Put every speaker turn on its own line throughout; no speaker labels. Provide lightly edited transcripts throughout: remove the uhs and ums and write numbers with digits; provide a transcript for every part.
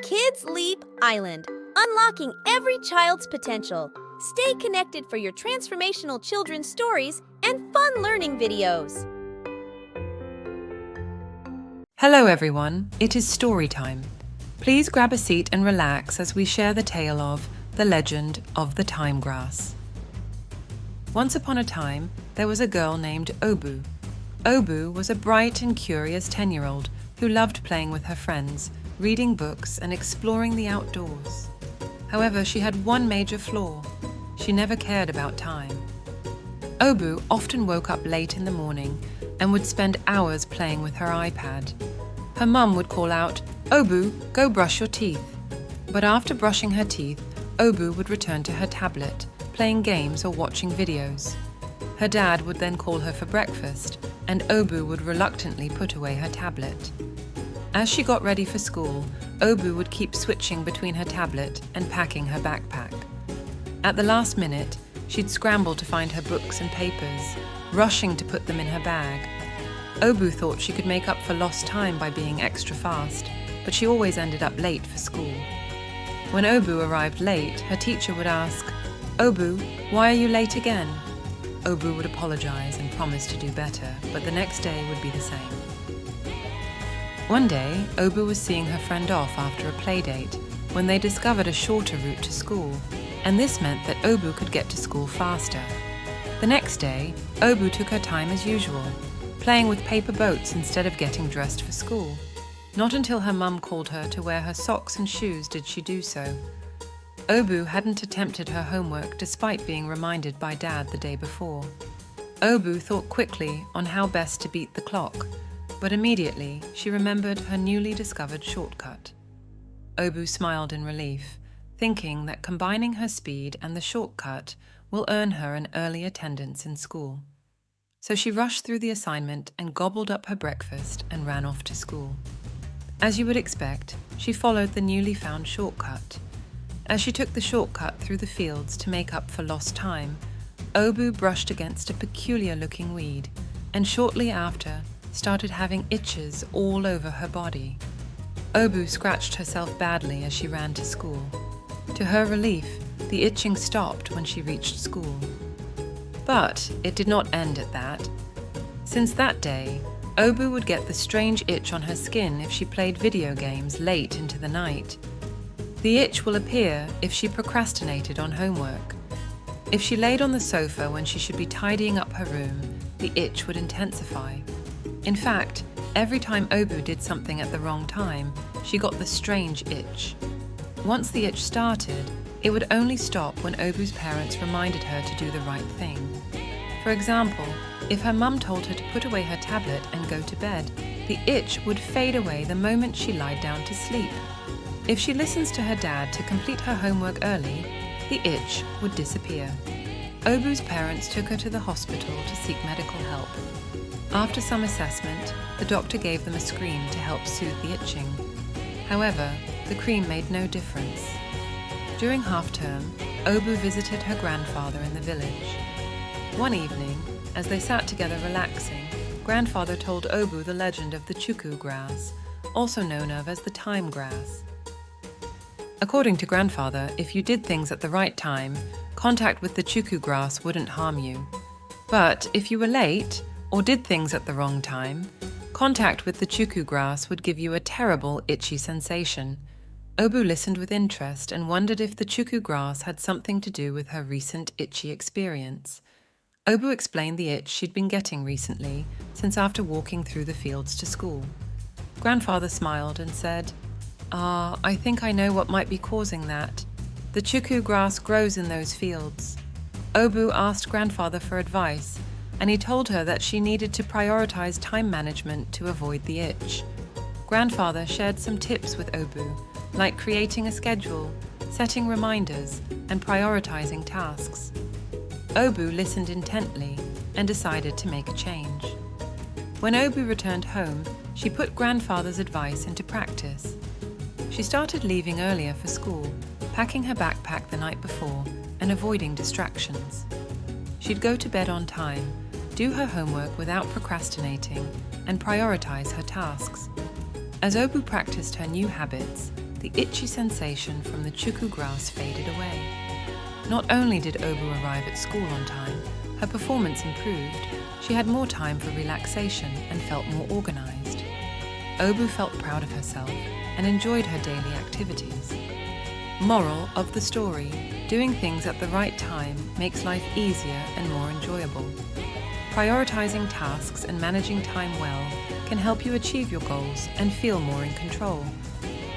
Kids Leap Island, unlocking every child's potential. Stay connected for your transformational children's stories and fun learning videos.
Hello everyone, it is story time. Please grab a seat and relax as we share the tale of The Legend of the Time Grass. Once upon a time, there was a girl named Obu. Obu was a bright and curious 10-year-old who loved playing with her friends, reading books and exploring the outdoors. However, she had one major flaw. She never cared about time. Obu often woke up late in the morning and would spend hours playing with her iPad. Her mum would call out, "Obu, go brush your teeth." But after brushing her teeth, Obu would return to her tablet, playing games or watching videos. Her dad would then call her for breakfast, and Obu would reluctantly put away her tablet. As she got ready for school, Obu would keep switching between her tablet and packing her backpack. At the last minute, she'd scramble to find her books and papers, rushing to put them in her bag. Obu thought she could make up for lost time by being extra fast, but she always ended up late for school. When Obu arrived late, her teacher would ask, "Obu, why are you late again?" Obu would apologize and promise to do better, but the next day would be the same. One day, Obu was seeing her friend off after a playdate when they discovered a shorter route to school, and this meant that Obu could get to school faster. The next day, Obu took her time as usual, playing with paper boats instead of getting dressed for school. Not until her mum called her to wear her socks and shoes did she do so. Obu hadn't attempted her homework despite being reminded by Dad the day before. Obu thought quickly on how best to beat the clock, but immediately she remembered her newly discovered shortcut. Obu smiled in relief, thinking that combining her speed and the shortcut will earn her an early attendance in school. So she rushed through the assignment and gobbled up her breakfast and ran off to school. As you would expect, she followed the newly found shortcut. As she took the shortcut through the fields to make up for lost time, Obu brushed against a peculiar-looking weed, and shortly after started having itches all over her body. Obu scratched herself badly as she ran to school. To her relief, the itching stopped when she reached school. But it did not end at that. Since that day, Obu would get the strange itch on her skin if she played video games late into the night. The itch will appear if she procrastinated on homework. If she laid on the sofa when she should be tidying up her room, the itch would intensify. In fact, every time Obu did something at the wrong time, she got the strange itch. Once the itch started, it would only stop when Obu's parents reminded her to do the right thing. For example, if her mum told her to put away her tablet and go to bed, the itch would fade away the moment she lied down to sleep. If she listens to her dad to complete her homework early, the itch would disappear. Obu's parents took her to the hospital to seek medical help. After some assessment, the doctor gave them a screen to help soothe the itching. However, the cream made no difference. During half-term, Obu visited her grandfather in the village. One evening, as they sat together relaxing, Grandfather told Obu the legend of the Chuku grass, also known of as the time grass. According to Grandfather, if you did things at the right time, contact with the Chuku grass wouldn't harm you. But if you were late, or did things at the wrong time, contact with the Chuku grass would give you a terrible itchy sensation. Obu listened with interest and wondered if the Chuku grass had something to do with her recent itchy experience. Obu explained the itch she'd been getting recently, since after walking through the fields to school. Grandfather smiled and said, I think I know what might be causing that. The Chuku grass grows in those fields." Obu asked Grandfather for advice, and he told her that she needed to prioritize time management to avoid the itch. Grandfather shared some tips with Obu, like creating a schedule, setting reminders, and prioritizing tasks. Obu listened intently and decided to make a change. When Obu returned home, she put Grandfather's advice into practice. She started leaving earlier for school, packing her backpack the night before, and avoiding distractions. She'd go to bed on time, do her homework without procrastinating, and prioritize her tasks. As Obu practiced her new habits, the itchy sensation from the Chuku grass faded away. Not only did Obu arrive at school on time, her performance improved, she had more time for relaxation and felt more organized. Obu felt proud of herself and enjoyed her daily activities. Moral of the story: doing things at the right time makes life easier and more enjoyable. Prioritizing tasks and managing time well can help you achieve your goals and feel more in control.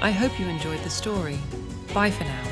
I hope you enjoyed the story. Bye for now.